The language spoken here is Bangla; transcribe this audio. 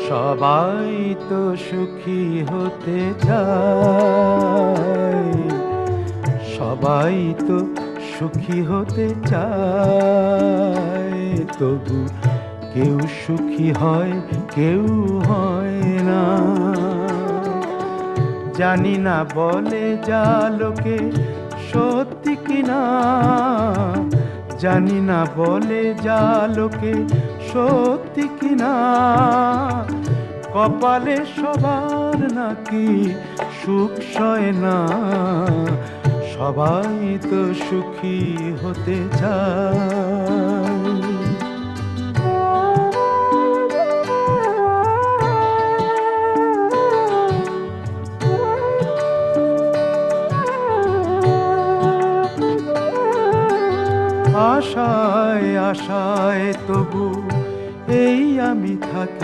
সবাই তো সুখী হতে চায়, সবাই তো সুখী হতে চায়, তবু কেউ সুখী হয় কেউ হয় না। জানি না বলে যা লোকে সত্যি কিনা, জানি না বলে যা লোকে সত্যি কিনা, কপালে সবার নাকি সুখ সয় না। সবাই তো সুখী হতে চায়। আশায় আশায় তবু এই আমি থাকি।